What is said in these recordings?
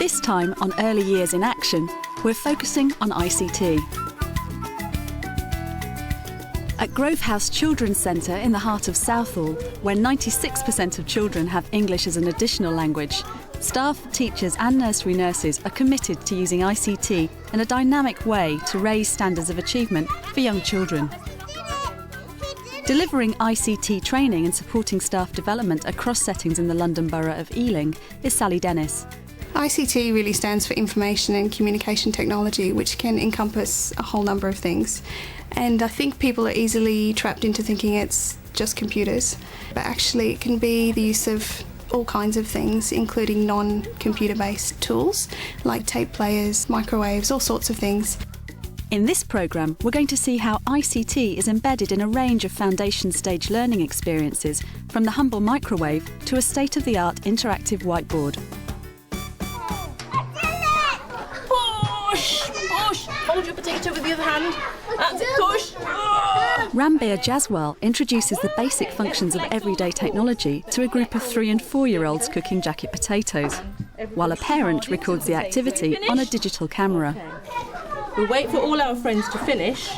This time on Early Years in Action, we're focusing on ICT. At Grove House Children's Centre in the heart of Southall, where 96% of children have English as an additional language, staff, teachers and nursery nurses are committed to using ICT in a dynamic way to raise standards of achievement for young children. Delivering ICT training and supporting staff development across settings in the London Borough of Ealing is Sally Dennis. ICT really stands for Information and Communication Technology, which can encompass a whole number of things. And I think people are easily trapped into thinking it's just computers. But actually it can be the use of all kinds of things, including non-computer based tools like tape players, microwaves, all sorts of things. In this programme, we're going to see how ICT is embedded in a range of foundation stage learning experiences, from the humble microwave to a state-of-the-art interactive whiteboard. Push! Push! Hold your potato with the other hand. That's it, push! Rambir Jaswal introduces the basic functions of everyday technology to a group of 3- and 4-year-olds cooking jacket potatoes, while a parent records the activity on a digital camera. We'll wait for all our friends to finish,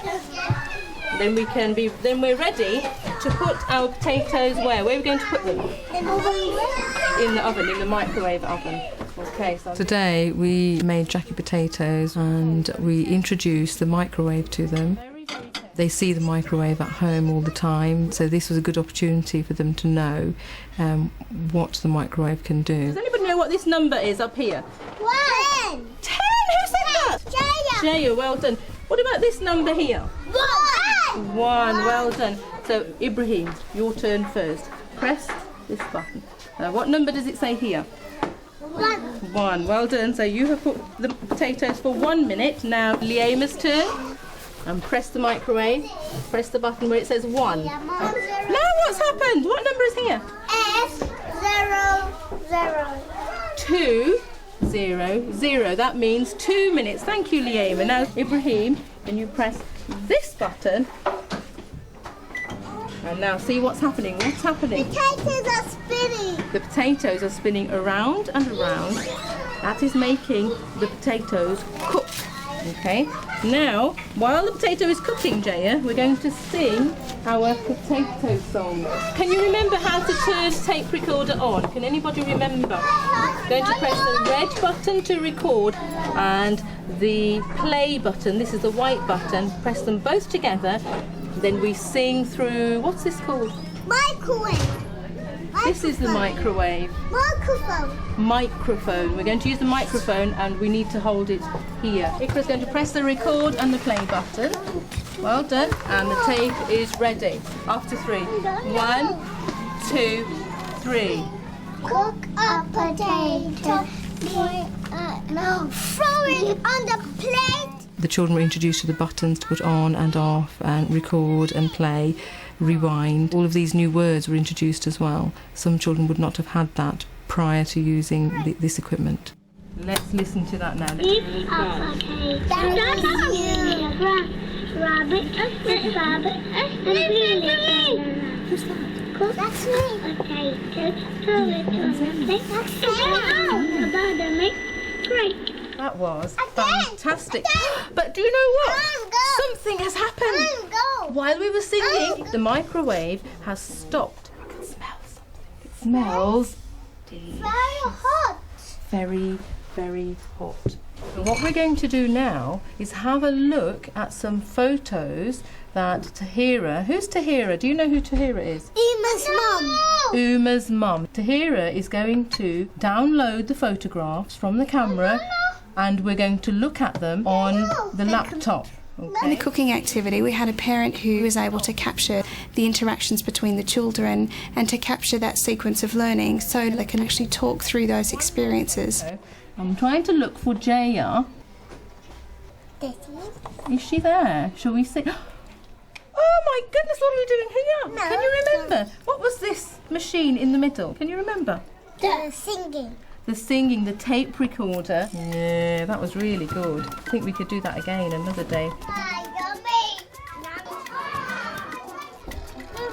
then we're ready to put our potatoes where? Where are we going to put them? In the oven, in the microwave oven. Okay, so today we made jacket potatoes and we introduced the microwave to them. They see the microwave at home all the time, so this was a good opportunity for them to know what the microwave can do. Does anybody know what this number is up here? 1. 10! Who said that? Jaya, well done. What about this number here? 1. 1, well done. So Ibrahim, your turn first. Press this button. What number does it say here? 1, well done. So you have put the potatoes for 1 minute. Now Liama's turn. And press the microwave. Press the button where it says 1. Now what's happened? What number is here? S00. 2, 0, 0. That means 2 minutes. Thank you, Liama. Now Ibrahim, can you press this button? And now see what's happening. What's happening? Potatoes are spinning. The potatoes are spinning around and around. That is making the potatoes cook. Okay. Now, while the potato is cooking, Jaya, we're going to sing our potato song. Can you remember how to turn tape recorder on? Can anybody remember? Going to press the red button to record and the play button. This is the white button. Press them both together. Then we sing through, what's this called? Microwave. This is the microwave. Microphone. Microphone. We're going to use the microphone and we need to hold it here. Ikra's going to press the record and the play button. Well done. And the tape is ready. After 3. 1, 2, 3. Cook a potato. Throw it on the plate. The children were introduced to the buttons to put on and off and record and play, rewind. All of these new words were introduced as well. Some children would not have had that prior to using this equipment. Let's listen to that now. Eat a rabbit, who's that? That's me. Potato, throw it on the plate. Great. That was fantastic. But do you know what? Something has happened. While we were singing, the microwave has stopped. I can smell something. It smells delicious. Very hot. Very, very hot. And what we're going to do now is have a look at some photos that Tahira... Who's Tahira? Do you know who Tahira is? Uma's mum. Uma's mum. Tahira is going to download the photographs from the camera and we're going to look at them on the laptop. In the cooking activity, we had a parent who was able to capture the interactions between the children and to capture that sequence of learning so they can actually talk through those experiences. I'm trying to look for Jaya. Is she there? Shall we see? Oh my goodness, what are we doing here? No, Can you remember? What was this machine in the middle? Can you remember? The singing. The singing, the tape recorder. Yeah, that was really good. I think we could do that again another day.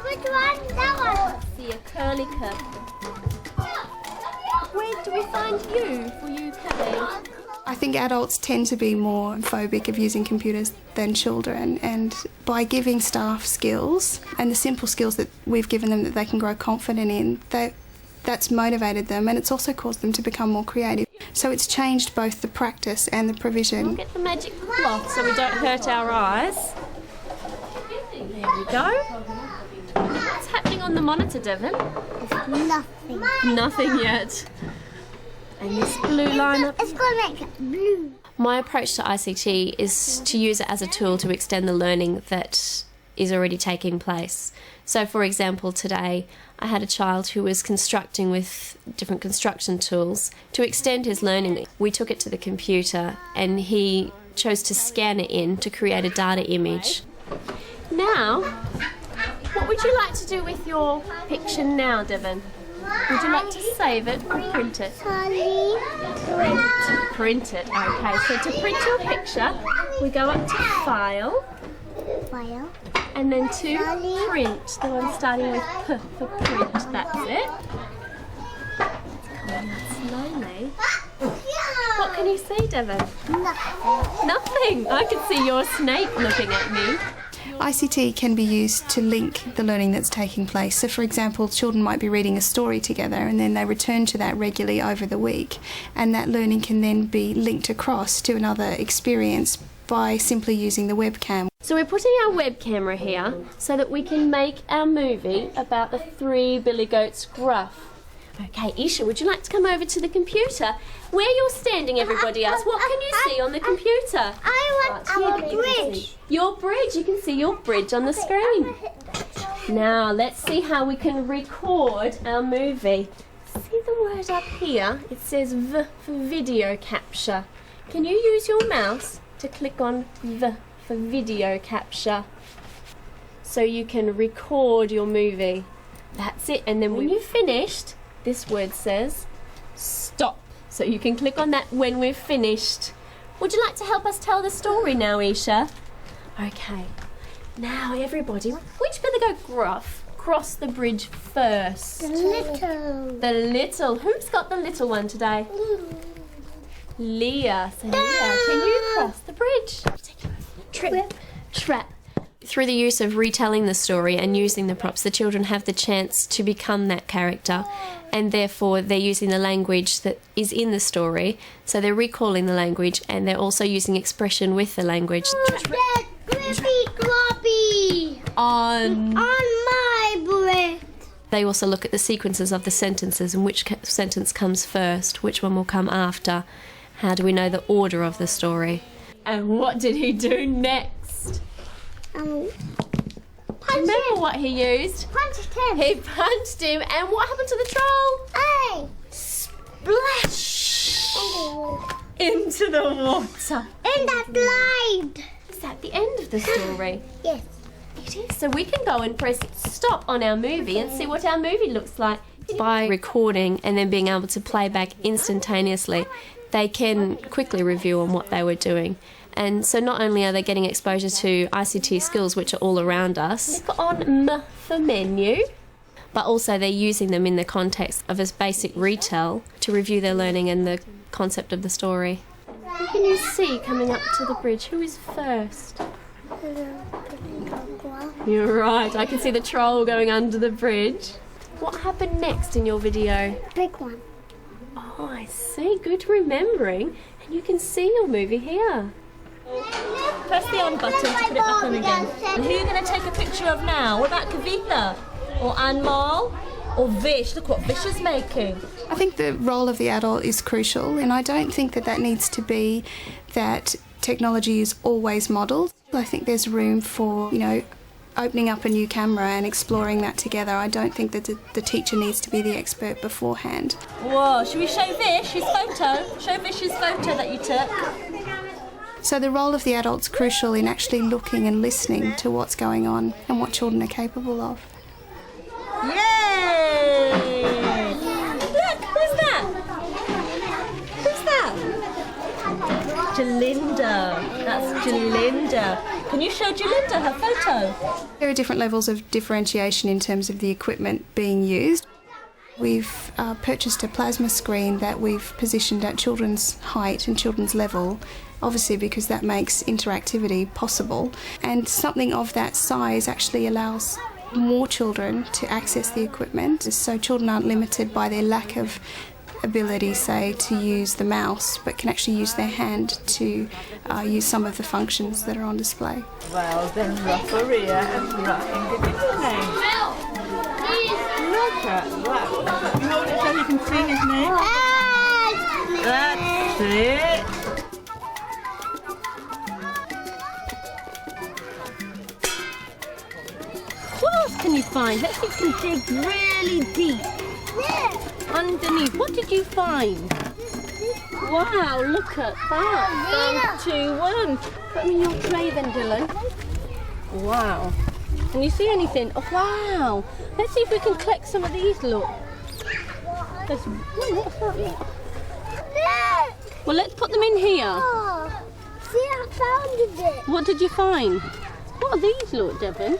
Which one? That one. See a curly cup. Where do we find you for UK? I think adults tend to be more phobic of using computers than children, and by giving staff skills and the simple skills that we've given them that they can grow confident in, that's motivated them, and it's also caused them to become more creative. So it's changed both the practice and the provision. We'll get the magic cloth so we don't hurt our eyes. There we go. What's happening on the monitor, Devon? Nothing. Nothing yet. And this blue line up. It's going to make it blue. My approach to ICT is to use it as a tool to extend the learning that is already taking place. So, for example, today I had a child who was constructing with different construction tools. To extend his learning, we took it to the computer and he chose to scan it in to create a data image. Now, what would you like to do with your picture now, Devon? Would you like to save it or print it? Sorry. Print it, okay. So to print your picture, we go up to File, File. and then to Print, the one starting with P for print, that's it. It's coming out slowly. What can you see, Devon? Nothing. Nothing! I can see your snake looking at me. ICT can be used to link the learning that's taking place. So, for example, children might be reading a story together and then they return to that regularly over the week, and that learning can then be linked across to another experience by simply using the webcam. So we're putting our web camera here so that we can make our movie about the 3 billy goats gruff. Okay, Isha, would you like to come over to the computer? Where you're standing, everybody else, what can you see on the computer? I want our bridge. Your bridge, you can see your bridge on the screen. Now, let's see how we can record our movie. See the word up here? It says V for video capture. Can you use your mouse to click on V for video capture so you can record your movie? That's it, and then when you've finished, this word says stop. So you can click on that when we're finished. Would you like to help us tell the story now, Isha? Okay. Now, everybody, which billy goat gruff cross the bridge first? The little. The little. Who's got the little one today? Leah. So Leah, can you cross the bridge? Trap. Through the use of retelling the story and using the props, the children have the chance to become that character, and therefore they're using the language that is in the story, so they're recalling the language and they're also using expression with the language. That grippy gloppy On my breath. They also look at the sequences of the sentences and which sentence comes first, which one will come after. How do we know the order of the story? And what did he do next? Remember what he used? Punched him. He punched him, and what happened to the troll? Hey. Splash! Into the water. In that slide. Is that the end of the story? Yes. It is. So we can go and press stop on our movie and see what our movie looks like. By recording and then being able to play back instantaneously, they can quickly review on what they were doing. And so not only are they getting exposure to ICT skills, which are all around us, click on M for menu, but also they're using them in the context of a basic retell to review their learning and the concept of the story. Who can you see coming up to the bridge? Who is first? You're right, I can see the troll going under the bridge. What happened next in your video? Big one. Oh, I see. Good remembering. And you can see your movie here. Press the on button to put it back on again. And who are you going to take a picture of now? What about Kavita? Or Anmal? Or Vish? Look what Vish is making. I think the role of the adult is crucial, and I don't think that needs to be that technology is always modelled. I think there's room for, opening up a new camera and exploring that together. I don't think that the teacher needs to be the expert beforehand. Whoa, should we show Vish his photo? Show Vish his photo that you took. So the role of the adult's crucial in actually looking and listening to what's going on and what children are capable of. Yay! Look, who's that? Who's that? Jalinda. That's Jalinda. Can you show Jalinda her photo? There are different levels of differentiation in terms of the equipment being used. We've purchased a plasma screen that we've positioned at children's height and children's level, obviously because that makes interactivity possible. And something of that size actually allows more children to access the equipment, so children aren't limited by their lack of ability, say, to use the mouse, but can actually use their hand to use some of the functions that are on display. Well, then rough area and rough individually. Look at that. You hold it so you can see his name. That's it. What else can you find? Let's see if you can dig really deep. Underneath. What did you find? Wow, look at that. Found 2 worms. Put them in your tray then, Dylan. Wow. Can you see anything? Oh, wow. Let's see if we can collect some of these, look. What's that, look? Well, let's put them in here. Oh, see, I found it. What did you find? What are these, look, Devon?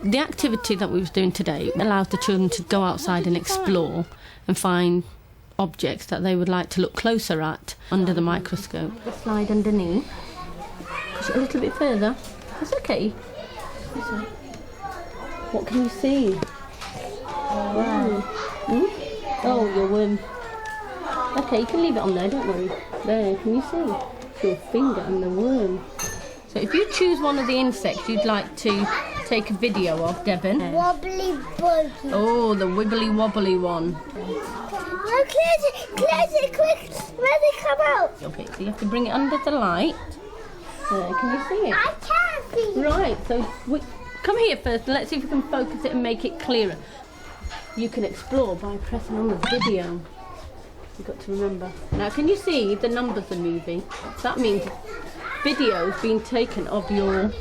The activity that we was doing today allows the children to go outside and explore and find objects that they would like to look closer at under the microscope. The slide underneath. Push it a little bit further. That's okay. What can you see? Oh, your worm. Okay, you can leave it on there, don't worry. There, can you see? Your finger and the worm. So if you choose one of the insects you'd like to take a video of, Devon. Wobbly buggy. Oh, the wibbly wobbly one. Oh, close it, quick. Where they come out? Okay, so you have to bring it under the light. There, can you see it? I can't see. Right, so come here first and let's see if we can focus it and make it clearer. You can explore by pressing on the video. You've got to remember. Now, can you see the numbers are moving? That means videos being taken of your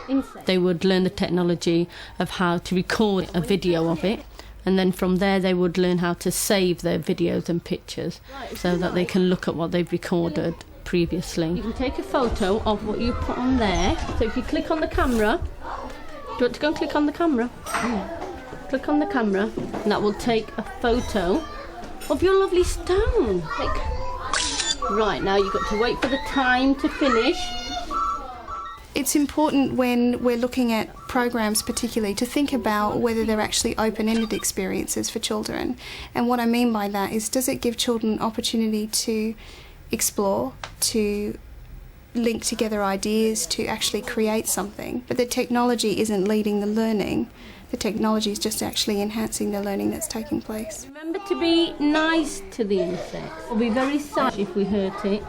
insect. They would learn the technology of how to record a video of it, and then from there they would learn how to save their videos and pictures so that they can look at what they've recorded previously. You can take a photo of what you put on there. So if you click on the camera, do you want to go and click on the camera? Click on the camera and that will take a photo of your lovely stone. Right, now you've got to wait for the time to finish. It's important when we're looking at programs particularly to think about whether they're actually open-ended experiences for children. And what I mean by that is, does it give children opportunity to explore, to link together ideas, to actually create something? But the technology isn't leading the learning. The technology is just actually enhancing the learning that's taking place. Remember to be nice to the insects. We'll be very sad if we hurt it.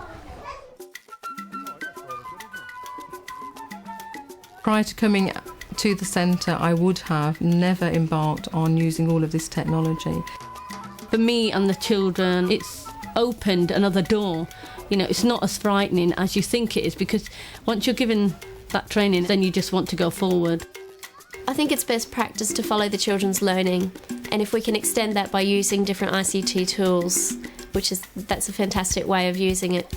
Prior to coming to the centre, I would have never embarked on using all of this technology. For me and the children, it's opened another door. You know, it's not as frightening as you think it is, because once you're given that training, then you just want to go forward. I think it's best practice to follow the children's learning, and if we can extend that by using different ICT tools, that's a fantastic way of using it.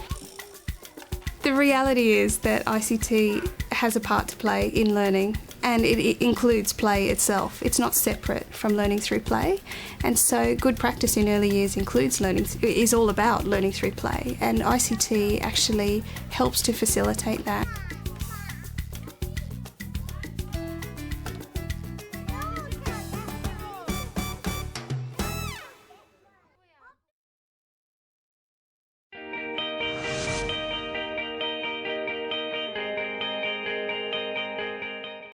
The reality is that ICT has a part to play in learning, and it includes play itself. It's not separate from learning through play, and so good practice in early years is all about learning through play, and ICT actually helps to facilitate that.